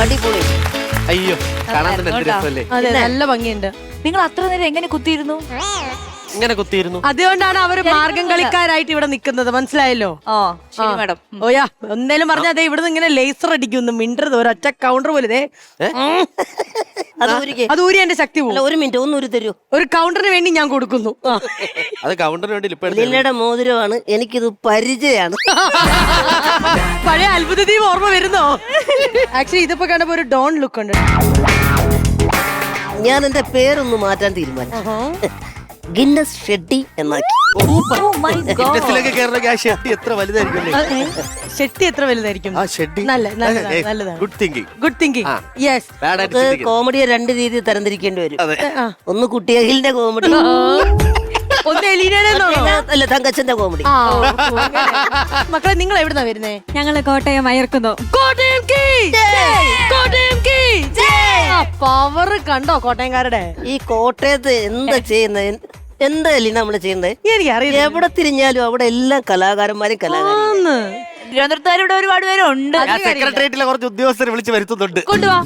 അടിപൊളി. അയ്യോ കാണാൻ തന്നെ എന്ത് രസമല്ലേ. അതെ, നല്ല ഭംഗിയുണ്ട്. നിങ്ങൾ അത്ര നേരം എങ്ങനെ കുത്തിയിരുന്നു? ഇങ്ങനെ കുത്തിയിരുന്നു. അതുകൊണ്ടാണ് അവര് മാർഗം കളിക്കാരായിട്ട് ഇവിടെ നിൽക്കുന്നത്, മനസ്സിലായല്ലോ? ശരി മാഡം. ഓയാ എന്തേലും പറഞ്ഞാൽ അതെ ഇവിടുന്ന് ഇങ്ങനെ ലേസർ അടിക്കുന്നു, മിണ്ടരുത്, ഒരൊറ്റ കൗണ്ടർ പോലെ അത് ഊരി എന്റെ ശക്തി പോകും. ഒരു മിനിറ്റ് ഒന്ന് ഊരി തരൂ. ഒരു കൗണ്ടറിന് വേണ്ടി ഞാൻ കൊടുക്കുന്നു. അത് കൗണ്ടറിന് വേണ്ടി ലില്ലയുടെ മോതിരമാണ്, എനിക്കിത് പരിചയമാണ്. പഴയ അത്ഭുത ദ്വീപ് ഓർമ്മ വരുന്നോ? ആക്ച്വലി ഇതിപ്പോ കണ്ടപ്പോ ഒരു ഡോൺ ലുക്ക് ഉണ്ട്. ഞാൻ എന്റെ പേരൊന്ന് മാറ്റാൻ തീരുമാനിച്ചു, ഗിന്നസ് ഷെട്ടി എന്നാക്കി. എത്ര വലുതായിരിക്കും. ഷെട്ടി എത്ര വലുതായിരിക്കും? Good thinking. Good thinking. Yes. കോമഡിയെ രണ്ട് രീതിയിൽ തരംതിരിക്കേണ്ടി വരും. ഒന്ന് കുട്ടിയഹിലിന്റെ കോമഡി, ഒന്ന് എലീനല്ല തങ്കച്ചന്റെ കോമഡി. മക്കളെ നിങ്ങൾ എവിടുന്നാ വരുന്നേ? ഞങ്ങള് കോട്ടയം അയർക്കുന്നു. പവർ കണ്ടോ കോട്ടയംകാരുടെ? ഈ കോട്ടയത്ത് എന്താ ചെയ്യുന്നത്, എന്താ എലീന നമ്മള് ചെയ്യുന്നത്? എനിക്കറിയില്ല. എവിടെ തിരിഞ്ഞാലും അവിടെ എല്ലാം കലാകാരന്മാരും തിരുവനന്തപുരത്ത് ഒരുപാട് പേരുണ്ട്. സെക്രട്ടേറിയറ്റിലെ കുറച്ച് ഉദ്യോഗസ്ഥരെ വിളിച്ച് വരുത്തുന്നുണ്ട്. കൊണ്ടുവാ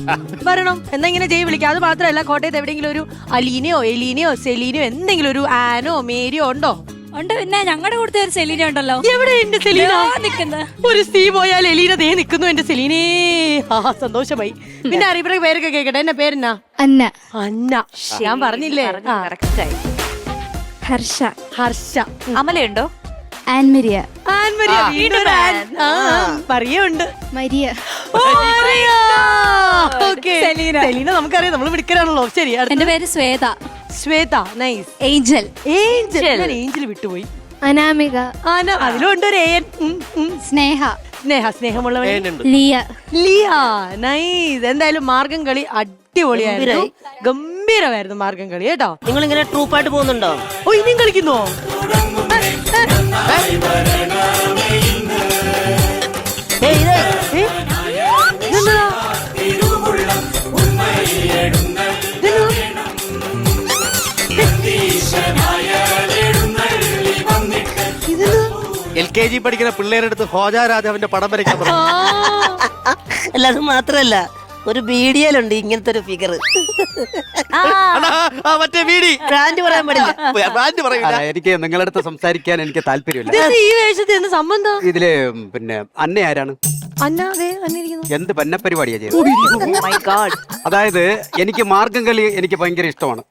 വരണം എന്നാ ഇങ്ങനെ ജയ് വിളിക്കാം. അത് മാത്രമല്ല കോട്ടയത്ത് എവിടെയെങ്കിലും ഒരു അലീനയോ എലീനയോ സെലീനയോ എന്തെങ്കിലും ഒരു ആനോ മേരിയോ ഉണ്ടോ? ഉണ്ട്, പിന്നെ ഞങ്ങളുടെ കൂട്ടത്തിൽ ഒരു സെലീന ഉണ്ടല്ലോ. എവിടെ എന്റെ സെലീന നിക്കുന്നത്? ഒരു സ്ത്രീ പോയാൽ എലീന ദേ നിൽക്കുന്നു എന്റെ സെലീനേ. സന്തോഷമായി. പിന്നെ അറിയപ്പെട്ട പേരൊക്കെ കേക്കട്ടെ. എന്റെ പേരെന്നാ? അന്ന. അന്ന. ഞാൻ പറഞ്ഞില്ലേ? ഹർഷ. ഹർഷ. അമലയുണ്ടോ? ആൻമരിയ. ആൻമരിയ. പറയുണ്ട്. മരിയ. സെലീന നമുക്കറിയാം, നമ്മൾ വിളിക്കലാണല്ലോ. ശരി. എന്റെ പേര് Shweta. Shweta. Nice. Angel. Angel വിട്ടുപോയി. അനാമിക. അതിലുണ്ട് ഒരു ഏൻ. സ്നേഹ. സ്നേഹമുള്ളവൻ. ലിയ. ലിയ. നൈസ്. എന്തായാലും മാർഗം കളി അടിപൊളിയായിരുന്നു, ഗംഭീരമായിരുന്നു മാർഗം കളി കേട്ടോ. നിങ്ങൾ ഇങ്ങനെ ട്രൂപ്പായിട്ട് പോകുന്നുണ്ടോ? ഓ ഇനിയും കളിക്കുന്നോ? LKG പഠിക്കുന്ന പിള്ളേരുടെ അടുത്ത് ഹോജാരാജാവിന്റെ പടം വരയ്ക്കാൻ പറഞ്ഞു. അല്ല, അത് മാത്രല്ല, ഒരു വീഡിയോയിലുണ്ട് ഇങ്ങനത്തെ ഒരു ഫിഗർ. ബ്രാൻഡ് പറയാൻ പാടില്ല. എനിക്ക് നിങ്ങളുടെ അടുത്ത് സംസാരിക്കാൻ എനിക്ക് താല്പര്യമില്ല. ഈ വേഷത്തിൽ സംബന്ധം ഇതില് പിന്നെ അന്ന ആരാണ്? അന്നാതെ അന്നിരിക്കുന്നു. എന്ത് പന്നപ്പരിപാടിയാ ചെയ്തത്? My God. അതായത് എനിക്ക് മാർഗം കളി എനിക്ക് ഭയങ്കര ഇഷ്ടമാണ്.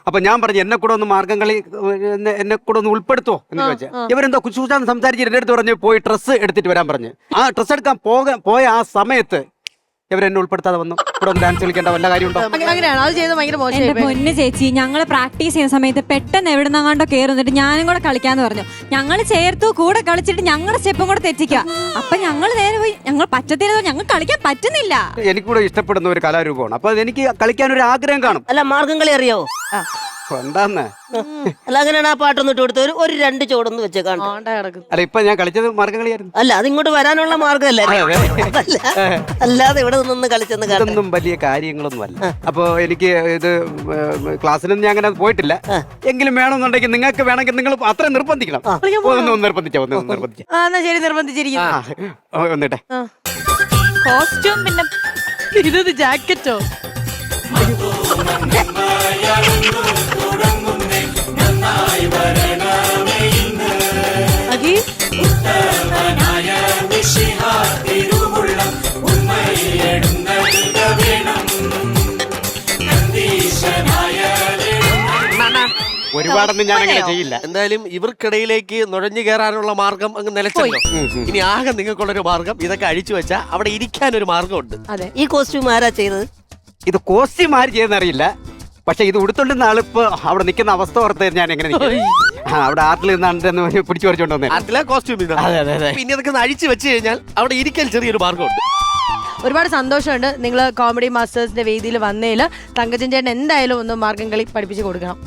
അപ്പൊ ഞാൻ പറഞ്ഞു എന്നെ കൂടെ ഒന്ന് മാർഗം കളി എന്നെ കൂടെ ഒന്ന് ഉൾപ്പെടുത്തോ എന്ന് ചോദിച്ചാൽ ഇവരെന്തോ കുശൂഷാന്ന് സംസാരിച്ചിട്ട് എന്റെ അടുത്ത് പറഞ്ഞു പോയി ഡ്രസ്സ് എടുത്തിട്ട് വരാൻ പറഞ്ഞു. ആ ഡ്രസ്സ് എടുക്കാൻ പോയ ആ സമയത്ത് ഇവരെന്നെ ഉൾപ്പെടുത്താതെ വന്നു. ഇവിടെ ഒന്ന് ഡാൻസ് കളിക്കേണ്ട വല്ല കാര്യമുണ്ടോ? അങ്ങനെയാണ് അത് ചെയ്ത് ഭയങ്കര എന്റെ മോശം. പൊന്ന് ചേച്ചി, ഞങ്ങള് പ്രാക്ടീസ് ചെയ്യുന്ന സമയത്ത് പെട്ടെന്ന് എവിടുന്നങ്ങാണ്ടോ കയറുന്നിട്ട് ഞാനും കൂടെ കളിക്കാന്ന് പറഞ്ഞു. ഞങ്ങൾ ചേർത്തു കൂടെ കളിച്ചിട്ട് ഞങ്ങളുടെ സ്റ്റെപ്പും കൂടെ തെറ്റിക്കുക. അപ്പൊ ഞങ്ങൾ നേരെ പോയി ഞങ്ങൾ പറ്റത്തില്ല, ഞങ്ങൾ കളിക്കാൻ പറ്റുന്നില്ല. എനിക്കൂടെ ഇഷ്ടപ്പെടുന്ന ഒരു കലാരൂപമാണ്. അപ്പൊ എനിക്ക് കളിക്കാൻ ഒരു ആഗ്രഹം കാണും. അല്ല മാർഗം കളി അറിയാവോ? എന്താന്ന് അല്ല അങ്ങനെയാണ് ആ പാട്ടൊന്നും ഇട്ട് കൊടുത്ത ഒരു 2 ചോടൊന്ന് വെച്ചേക്കാണ്ട്. അല്ല ഇപ്പൊ ഞാൻ കളിച്ചത് മാർഗം കളിയായിരുന്നു. അല്ല അത് ഇങ്ങോട്ട് വരാനുള്ള മാർഗമല്ലേ, അല്ലാതെ ഇവിടെ നിന്ന് കളിച്ചെന്ന് കാണും. ഇതൊന്നും വലിയ കാര്യങ്ങളൊന്നും അല്ല. അപ്പൊ എനിക്ക് ഇത് ക്ലാസ്സിലൊന്നും ഞാൻ അങ്ങനെ പോയിട്ടില്ല. എങ്കിലും വേണമെന്നുണ്ടെങ്കിൽ നിങ്ങൾക്ക് വേണമെങ്കിൽ നിങ്ങൾ അത്ര നിർബന്ധിക്കണം. ഒന്ന് നിർബന്ധിച്ചോ, ഒന്ന് നിർബന്ധിച്ചോ. എന്നാ ശരി, നിർബന്ധിച്ചിരിക്കുന്നു. വന്നിട്ടെ. കോസ്റ്റ്യൂം പിന്നെ ഇത് ജാക്കറ്റോ? അജി ഒരുപാടൊന്നും ഞാൻ അങ്ങനെ ചെയ്യില്ല. എന്തായാലും ഇവർക്കിടയിലേക്ക് നുഴഞ്ഞു കയറാനുള്ള മാർഗം അങ്ങ് നിലച്ചല്ലോ. ഇനി ആകെ നിങ്ങൾക്കുള്ളൊരു മാർഗം ഇതൊക്കെ അഴിച്ചു വെച്ചാൽ അവിടെ ഇരിക്കാനൊരു മാർഗമുണ്ട്. അതെ. ഈ കോസ്റ്റ്യൂം ആരാ ചെയ്തത്? ഇത് കോസ്റ്റ്യൂം ആര് ചെയ്യുന്നറിയില്ല. പക്ഷെ ഇത് ഉടുത്തോണ്ടുന്ന ആളിപ്പോ അവിടെ നിൽക്കുന്ന അവസ്ഥ ഓർത്ത് ഞാൻ എങ്ങനെ അവിടെ ആർട്ടിൽ നിന്നാണ് പിടിച്ചു പറിച്ചോണ്ട് വന്നത്. അതിലെ കോസ്റ്റ്യൂം പിന്നെ ഇതൊക്കെ ഒന്ന് അഴിച്ചു വെച്ച് കഴിഞ്ഞാൽ അവിടെ ഇരിക്കാൻ ചെറിയൊരു മാർഗമുണ്ട്. ഒരുപാട് സന്തോഷമുണ്ട് നിങ്ങൾ കോമഡി മാസ്റ്റേഴ്സിന്റെ വേദിയിൽ വന്നതിൽ. തങ്കച്ചൻ ചേട്ടൻ എന്തായാലും ഒന്ന് മാർഗം കളി പഠിപ്പിച്ചു കൊടുക്കണം.